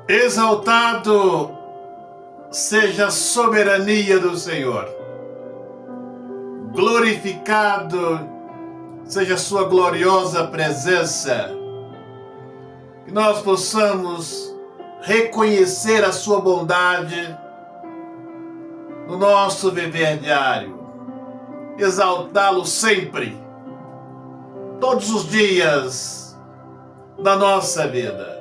Exaltado seja a soberania do Senhor. Glorificado seja a sua gloriosa presença. Que nós possamos reconhecer a sua bondade no nosso viver diário. Exaltá-lo sempre, todos os dias da nossa vida.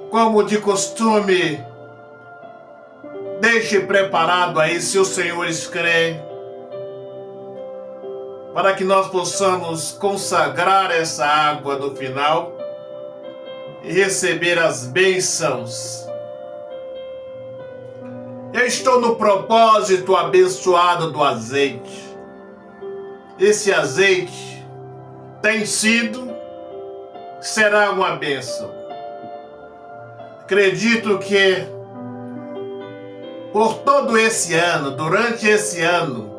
Como de costume, deixe preparado aí, se os senhores creem, para que nós possamos consagrar essa água no final e receber as bênçãos. Eu estou no propósito abençoado do azeite. Esse azeite tem sido, será uma bênção. Acredito que por todo esse ano, durante esse ano,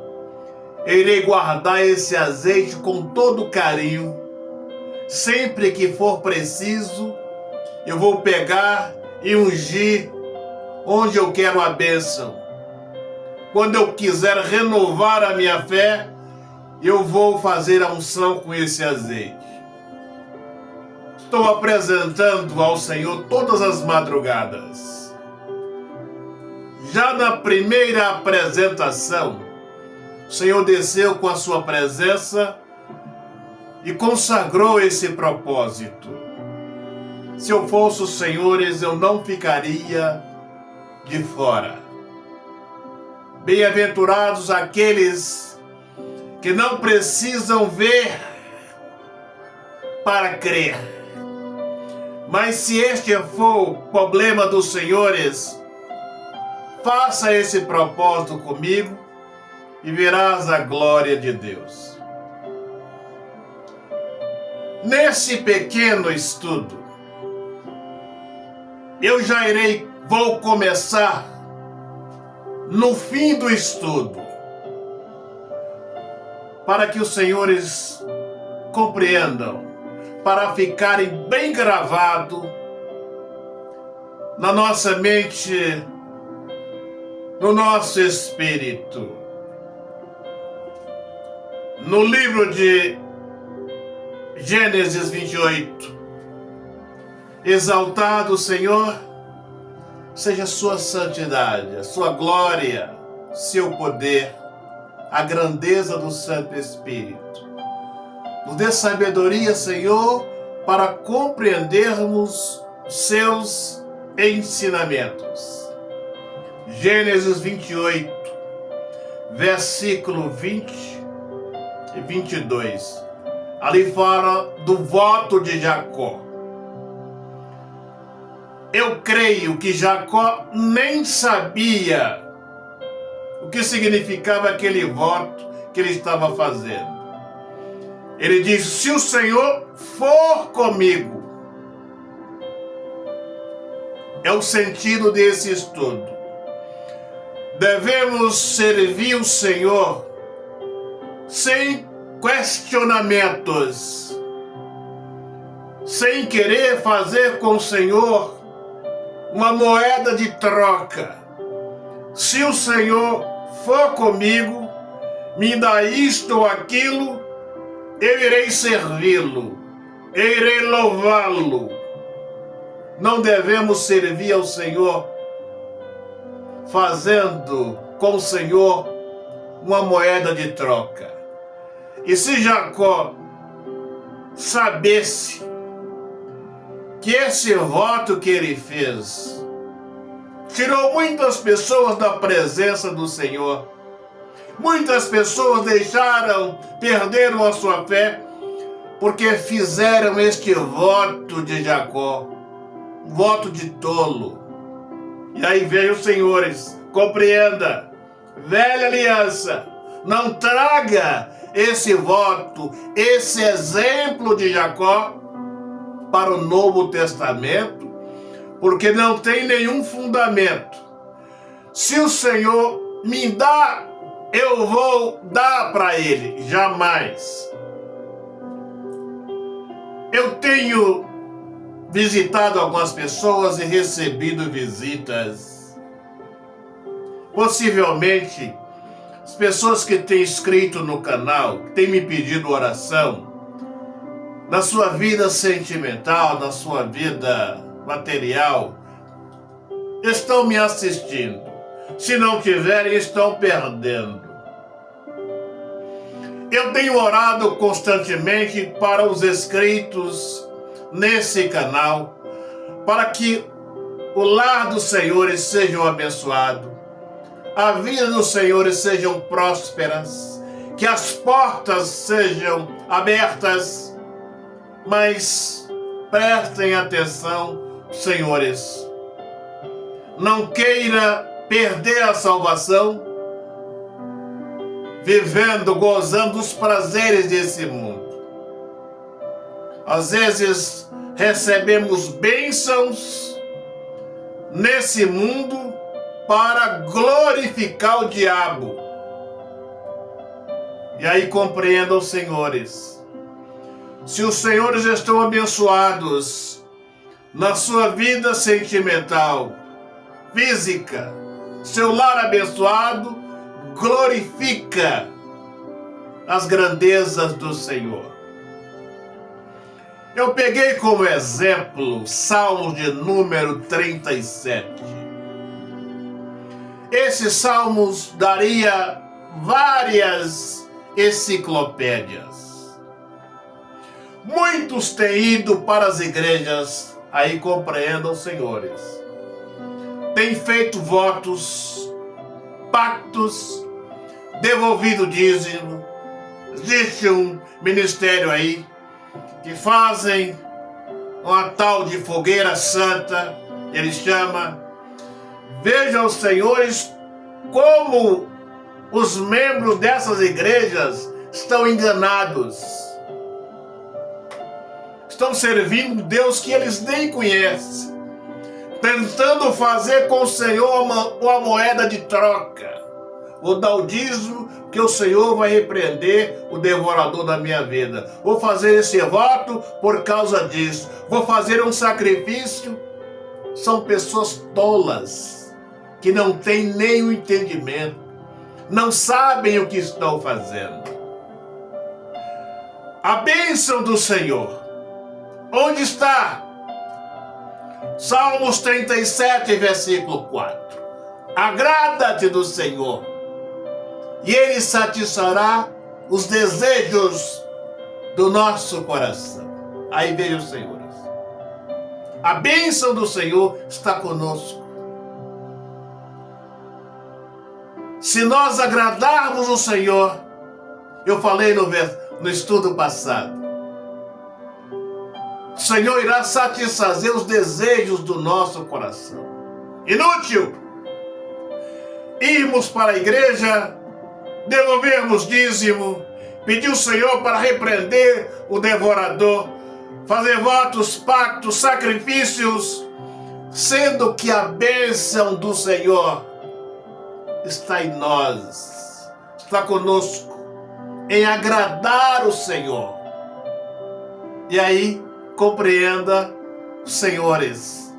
eu irei guardar esse azeite com todo carinho. Sempre que for preciso, eu vou pegar e ungir onde eu quero a bênção. Quando eu quiser renovar a minha fé, eu vou fazer a unção com esse azeite. Estou apresentando ao Senhor todas as madrugadas. Já na primeira apresentação, o Senhor desceu com a sua presença e consagrou esse propósito. Se eu fosse os senhores, eu não ficaria de fora. Bem-aventurados aqueles que não precisam ver para crer. Mas se este for o problema dos senhores, faça esse propósito comigo e verás a glória de Deus. Nesse pequeno estudo, vou começar no fim do estudo, para que os senhores compreendam, para ficarem bem gravado na nossa mente, no nosso espírito. No livro de Gênesis 28, exaltado o Senhor, seja a sua santidade, a sua glória, seu poder, a grandeza do Santo Espírito. Nos dê sabedoria, Senhor, para compreendermos seus ensinamentos. Gênesis 28, versículo 20 e 22. Ali fala do voto de Jacó. Eu creio que Jacó nem sabia o que significava aquele voto que ele estava fazendo. Ele diz: se o Senhor for comigo. É o sentido desse estudo. Devemos servir o Senhor sem questionamentos, sem querer fazer com o Senhor uma moeda de troca. Se o Senhor for comigo, me dá isto ou aquilo, eu irei servi-lo, eu irei louvá-lo. Não devemos servir ao Senhor fazendo com o Senhor uma moeda de troca. E se Jacó sabesse que esse voto que ele fez tirou muitas pessoas da presença do Senhor, muitas pessoas perderam a sua fé, porque fizeram este voto de Jacó, voto de tolo. E aí veio os senhores, compreenda, velha aliança, não traga esse voto, esse exemplo de Jacó para o Novo Testamento, porque não tem nenhum fundamento. Se o Senhor me dá, eu vou dar para ele, jamais. Eu tenho visitado algumas pessoas e recebido visitas. Possivelmente, as pessoas que têm inscrito no canal, que têm me pedido oração, na sua vida sentimental, na sua vida material, estão me assistindo. Se não tiverem, estão perdendo. Eu tenho orado constantemente para os inscritos nesse canal, para que o lar dos senhores sejam abençoado, a vida dos senhores sejam prósperas, que as portas sejam abertas, mas prestem atenção, senhores, não queira perder a salvação vivendo, gozando dos prazeres desse mundo. Às vezes recebemos bênçãos nesse mundo para glorificar o diabo. E aí compreendam, senhores, se os senhores estão abençoados na sua vida sentimental, física, seu lar abençoado, glorifica as grandezas do Senhor. Eu peguei como exemplo Salmos de número 37. Esses salmos daria várias enciclopédias. Muitos têm ido para as igrejas, aí compreendam, senhores. Têm feito votos, pactos, devolvido dízimo. Existe um ministério aí que fazem uma tal de fogueira santa, ele chama. Vejam os senhores como os membros dessas igrejas estão enganados. Estão servindo um Deus que eles nem conhecem, tentando fazer com o Senhor uma moeda de troca. Vou dar o dízimo que o Senhor vai repreender o devorador da minha vida. Vou fazer esse voto por causa disso. Vou fazer um sacrifício. São pessoas tolas, que não têm nem o entendimento, não sabem o que estão fazendo. A bênção do Senhor, onde está? Salmos 37, versículo 4. Agrada-te do Senhor, e Ele satisfará os desejos do nosso coração. Aí veja os senhores. A bênção do Senhor está conosco. Se nós agradarmos o Senhor, eu falei no estudo passado, o Senhor irá satisfazer os desejos do nosso coração. Inútil irmos para a igreja, devolvermos dízimo, pedir o Senhor para repreender o devorador, fazer votos, pactos, sacrifícios, sendo que a bênção do Senhor está em nós, está conosco, em agradar o Senhor. E aí, compreenda, senhores,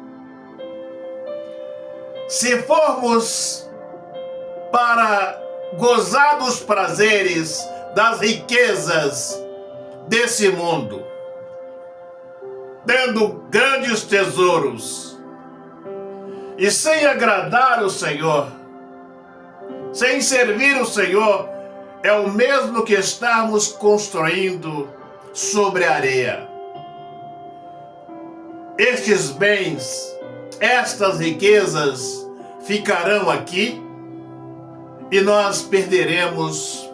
se formos para gozar dos prazeres, das riquezas desse mundo, tendo grandes tesouros, e sem agradar o Senhor, sem servir o Senhor, é o mesmo que estarmos construindo sobre a areia. Estes bens, estas riquezas ficarão aqui e nós perderemos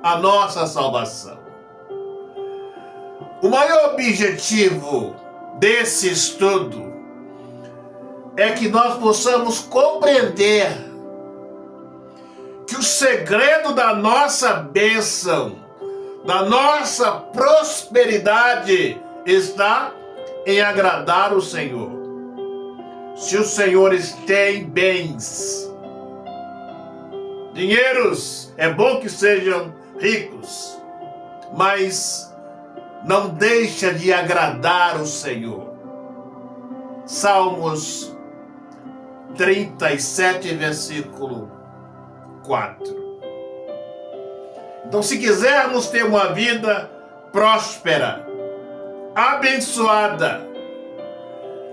a nossa salvação. O maior objetivo desse estudo é que nós possamos compreender que o segredo da nossa bênção, da nossa prosperidade, está em agradar o Senhor. Se os senhores têm bens, dinheiros, é bom que sejam ricos, mas não deixa de agradar o Senhor. Salmos 37, versículo 4. Então, se quisermos ter uma vida próspera, abençoada,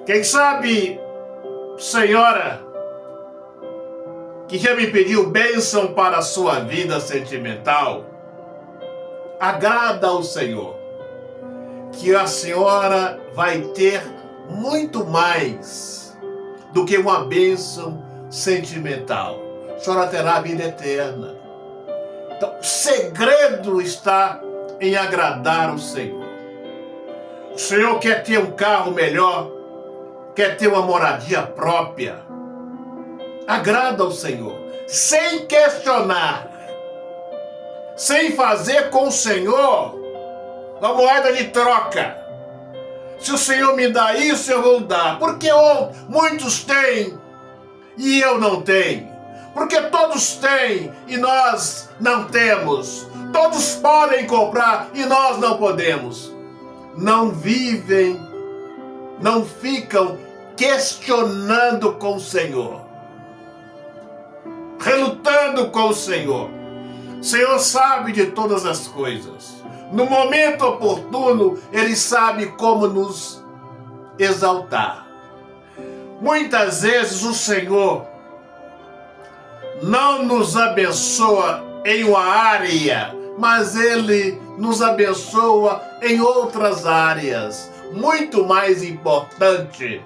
quem sabe, senhora, que já me pediu bênção para a sua vida sentimental, agrada ao Senhor, que a senhora vai ter muito mais do que uma bênção sentimental. A senhora terá a vida eterna. Então, o segredo está em agradar o Senhor. O Senhor quer ter um carro melhor, quer ter uma moradia própria. Agrada ao Senhor, sem questionar, sem fazer com o Senhor uma moeda de troca. Se o Senhor me dá isso, eu vou dar. Porque muitos têm e eu não tenho. Porque todos têm e nós não temos. Todos podem comprar e nós não podemos. Não vivem, não ficam questionando com o Senhor, relutando com o Senhor. O Senhor sabe de todas as coisas. No momento oportuno, Ele sabe como nos exaltar. Muitas vezes o Senhor não nos abençoa em uma área, mas Ele nos abençoa em outras áreas, muito mais importante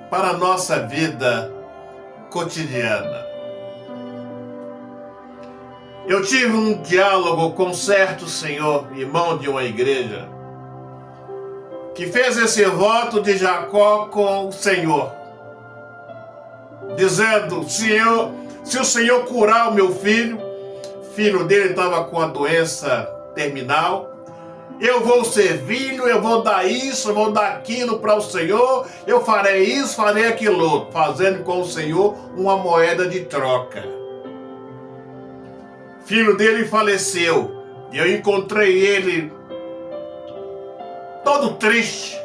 para a nossa vida cotidiana. Eu tive um diálogo com certo senhor, irmão de uma igreja, que fez esse voto de Jacó com o Senhor, dizendo: se o Senhor curar o meu filho dele estava com a doença terminal, eu vou servi-lo, eu vou dar isso, eu vou dar aquilo para o Senhor, eu farei isso, farei aquilo outro, fazendo com o Senhor uma moeda de troca. Filho dele faleceu e eu encontrei ele todo triste,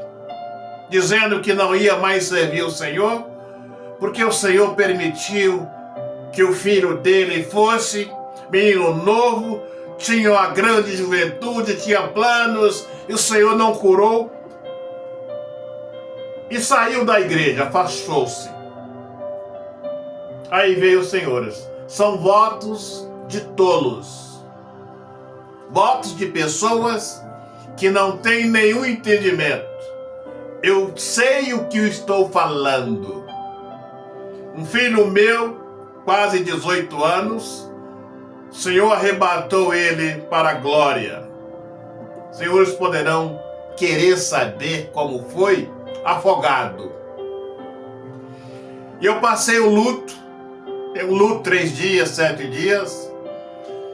dizendo que não ia mais servir o Senhor, porque o Senhor permitiu que o filho dele fosse menino novo, tinha uma grande juventude, tinha planos, e o Senhor não curou, e saiu da igreja, afastou-se. Aí veio os senhores. São votos de tolos, votos de pessoas que não têm nenhum entendimento. Eu sei o que eu estou falando. Um filho meu, quase 18 anos, o Senhor arrebatou ele para a glória. Senhores poderão querer saber como foi, afogado. E eu passei o luto 3 dias, 7 dias,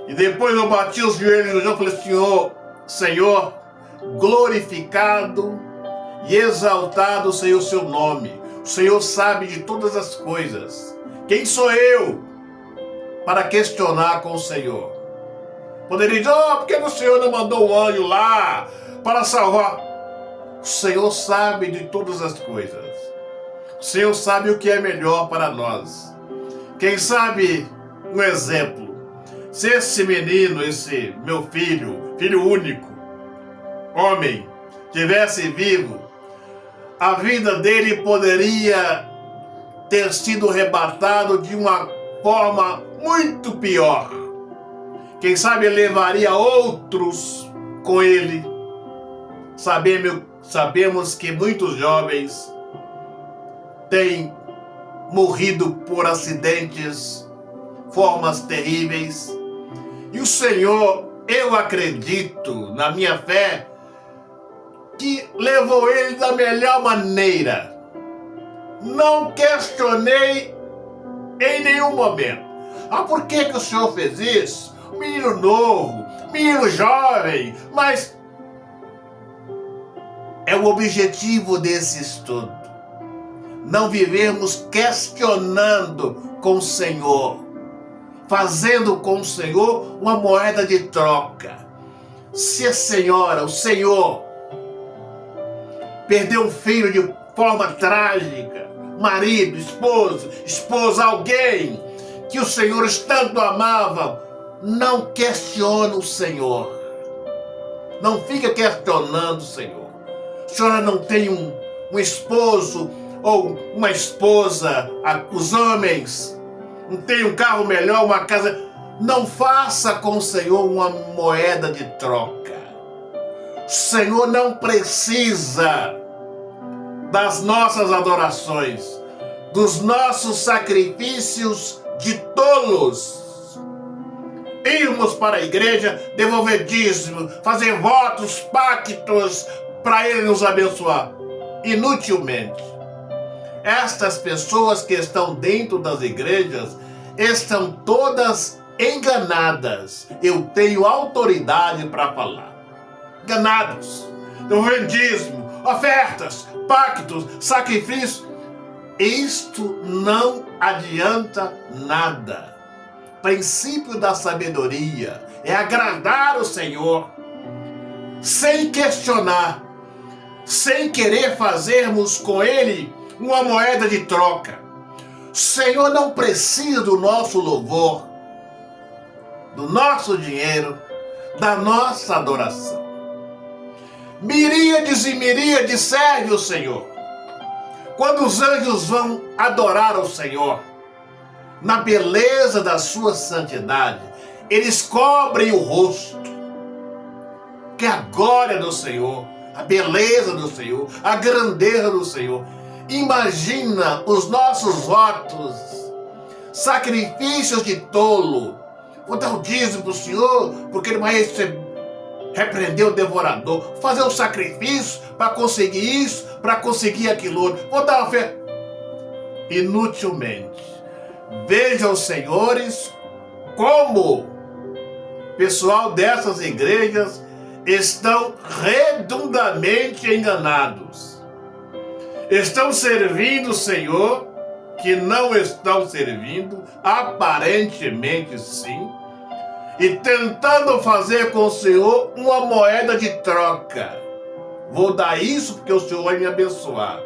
e depois eu bati os joelhos no chão e falei: Senhor, glorificado e exaltado seja o seu nome. O Senhor sabe de todas as coisas. Quem sou eu para questionar com o Senhor? Poderia dizer: por que o Senhor não mandou um anjo lá para salvar? O Senhor sabe de todas as coisas. O Senhor sabe o que é melhor para nós. Quem sabe, um exemplo, se esse menino, esse meu filho único, homem, tivesse vivo, a vida dele poderia ter sido arrebatado de uma forma muito pior. Quem sabe levaria outros com ele. Sabemos que muitos jovens têm morrido por acidentes, formas terríveis. E o Senhor, eu acredito, na minha fé, que levou ele da melhor maneira. Não questionei em nenhum momento. Por que o Senhor fez isso? Menino novo, menino jovem, mas é o objetivo desse estudo. Não vivemos questionando com o Senhor, fazendo com o Senhor uma moeda de troca. Se a senhora, o Senhor, perdeu um filho forma trágica, marido, esposa, alguém que os senhores tanto amavam, não questiona o Senhor. Não fica questionando o Senhor. A senhora não tem um esposo ou uma esposa, os homens, não tem um carro melhor, uma casa. Não faça com o Senhor uma moeda de troca. O Senhor não precisa das nossas adorações, dos nossos sacrifícios de tolos. Irmos para a igreja, devolver dízimo, fazer votos, pactos para Ele nos abençoar. Inutilmente. Estas pessoas que estão dentro das igrejas estão todas enganadas. Eu tenho autoridade para falar. Enganados. Devolver dízimo, ofertas, pactos, sacrifícios. Isto não adianta nada. O princípio da sabedoria é agradar o Senhor sem questionar, sem querer fazermos com Ele uma moeda de troca. O Senhor não precisa do nosso louvor, do nosso dinheiro, da nossa adoração. Miríades e miríades servem o Senhor. Quando os anjos vão adorar ao Senhor, na beleza da sua santidade, eles cobrem o rosto, que é a glória do Senhor, a beleza do Senhor, a grandeza do Senhor. Imagina os nossos votos, sacrifícios de tolo. Vou dar o dízimo para o Senhor, porque Ele vai repreender o devorador. Fazer um sacrifício para conseguir isso, para conseguir aquilo outro. Vou dar uma fé. Inutilmente. Vejam, senhores, como o pessoal dessas igrejas estão redondamente enganados. Estão servindo o Senhor, que não estão servindo, aparentemente sim, e tentando fazer com o Senhor uma moeda de troca. Vou dar isso porque o Senhor vai me abençoar.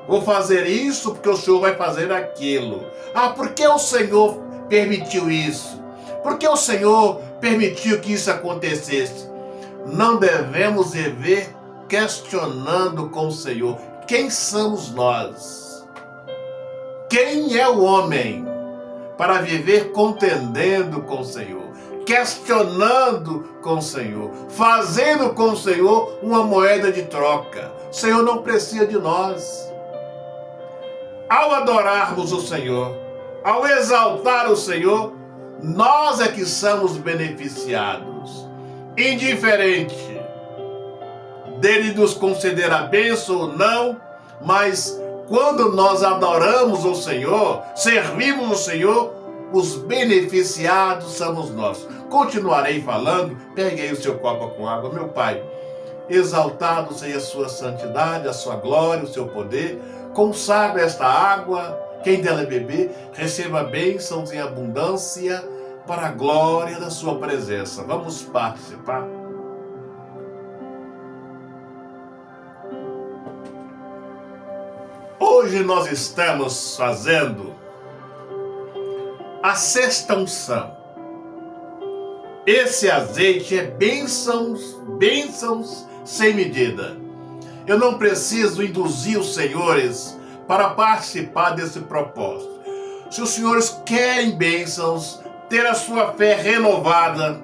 Vou fazer isso porque o Senhor vai fazer aquilo. Ah, por que o Senhor permitiu isso? Por que o Senhor permitiu que isso acontecesse? Não devemos viver questionando com o Senhor. Quem somos nós? Quem é o homem para viver contendendo com o Senhor? Questionando com o Senhor, fazendo com o Senhor uma moeda de troca. O Senhor não precisa de nós. Ao adorarmos o Senhor, ao exaltar o Senhor, nós é que somos beneficiados. Indiferente dele nos conceder a bênção ou não, mas quando nós adoramos o Senhor, servimos o Senhor, os beneficiados somos nós. Continuarei falando. Peguei o seu copo com água. Meu Pai, exaltado seja a sua santidade, a sua glória, o seu poder. Consagra esta água, quem dela beber, receba bênçãos em abundância para a glória da sua presença. Vamos participar. Hoje nós estamos fazendo a sexta unção. Esse azeite é bênçãos sem medida. Eu não preciso induzir os senhores para participar desse propósito. Se os senhores querem bênçãos, ter a sua fé renovada,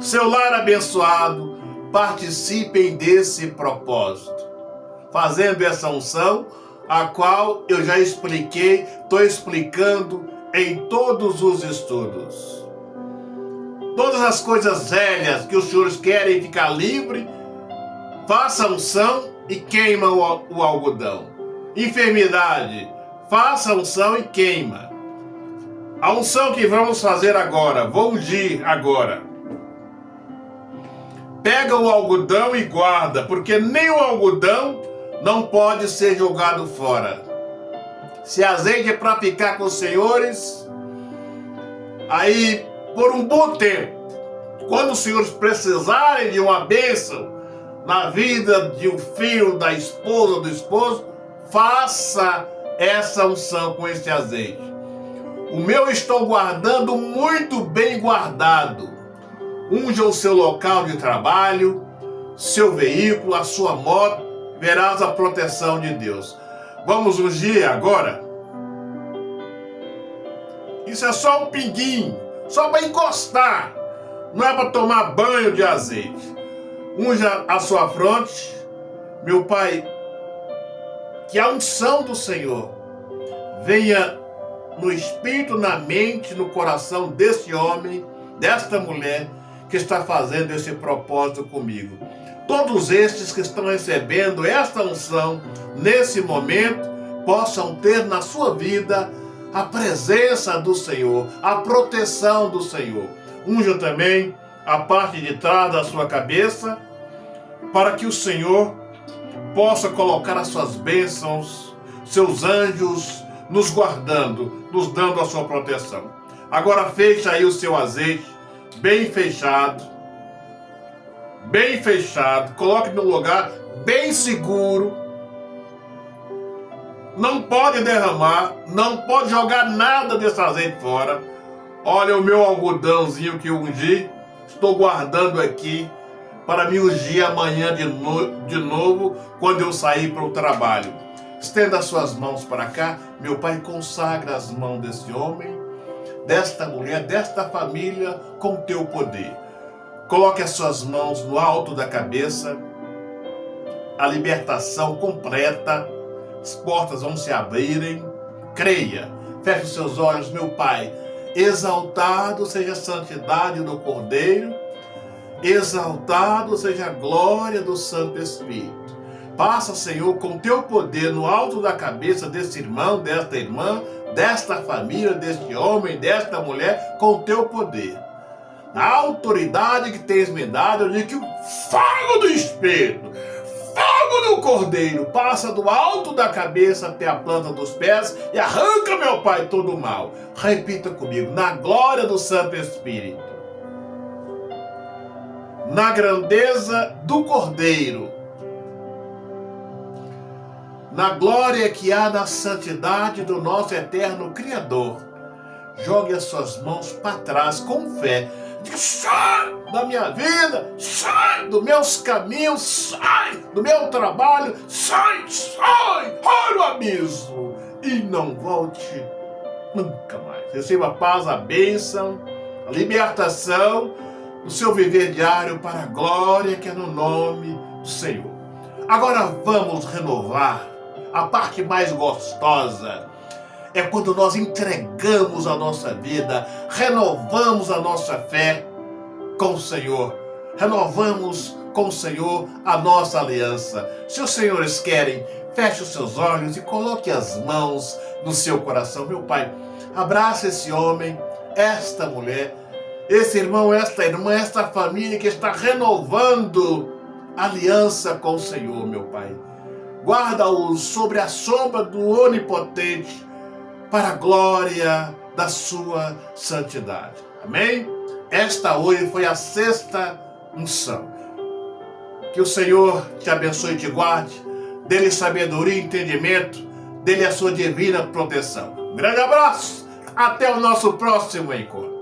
seu lar abençoado, participem desse propósito. Fazendo essa unção, a qual eu já expliquei, estou explicando em todos os estudos. Todas as coisas velhas que os senhores querem ficar livre, faça a unção e queima o algodão. Enfermidade, faça a unção e queima. A unção que vamos fazer agora, vou ungir agora. Pega o algodão e guarda, porque nem o algodão não pode ser jogado fora. Se azeite é para ficar com os senhores, aí por um bom tempo, quando os senhores precisarem de uma bênção, na vida de um filho, da esposa, do esposo, faça essa unção com esse azeite. O meu estou guardando muito bem guardado. Unja o seu local de trabalho, seu veículo, a sua moto, verás a proteção de Deus. Vamos ungir agora? Isso é só um pinguinho, só para encostar. Não é para tomar banho de azeite. Unja a sua fronte, meu Pai, que a unção do Senhor venha no espírito, na mente, no coração desse homem, desta mulher que está fazendo esse propósito comigo. Todos estes que estão recebendo esta unção nesse momento possam ter na sua vida a presença do Senhor, a proteção do Senhor. Unja também a parte de trás da sua cabeça, para que o Senhor possa colocar as suas bênçãos, seus anjos nos guardando, nos dando a sua proteção. Agora fecha aí o seu azeite, bem fechado, coloque no lugar bem seguro. Não pode derramar, não pode jogar nada desse azeite fora. Olha o meu algodãozinho que eu ungi, estou guardando aqui para me ungir amanhã de novo, quando eu sair para o trabalho. Estenda as suas mãos para cá, meu Pai, consagra as mãos desse homem, desta mulher, desta família, com teu poder. Coloque as suas mãos no alto da cabeça, a libertação completa, as portas vão se abrirem, creia, feche os seus olhos, meu Pai, exaltado seja a santidade do Cordeiro, exaltado seja a glória do Santo Espírito. Passa, Senhor, com teu poder no alto da cabeça desse irmão, desta irmã, desta família, deste homem, desta mulher, com teu poder. Na autoridade que tens me dado, eu digo que o fogo do Espírito, fogo do Cordeiro, passa do alto da cabeça até a planta dos pés e arranca, meu Pai, todo o mal. Repita comigo, na glória do Santo Espírito, na grandeza do Cordeiro, na glória que há na santidade do nosso eterno Criador, jogue as suas mãos para trás com fé. Diga, sai da minha vida, sai dos meus caminhos, sai do meu trabalho, sai no abismo e não volte nunca mais. Receba a paz, a bênção, a libertação do seu viver diário para a glória que é no nome do Senhor. Agora vamos renovar a parte mais gostosa. É quando nós entregamos a nossa vida, renovamos a nossa fé com o Senhor, renovamos com o Senhor a nossa aliança. Se os senhores querem, feche os seus olhos e coloque as mãos no seu coração. Meu Pai, abraça esse homem, esta mulher, esse irmão, esta irmã, esta família que está renovando a aliança com o Senhor, meu Pai. Guarda-os sobre a sombra do Onipotente, para a glória da sua santidade. Amém? Esta hoje foi a sexta unção. Que o Senhor te abençoe e te guarde, dê-lhe sabedoria e entendimento, dê-lhe a sua divina proteção. Um grande abraço, até o nosso próximo encontro.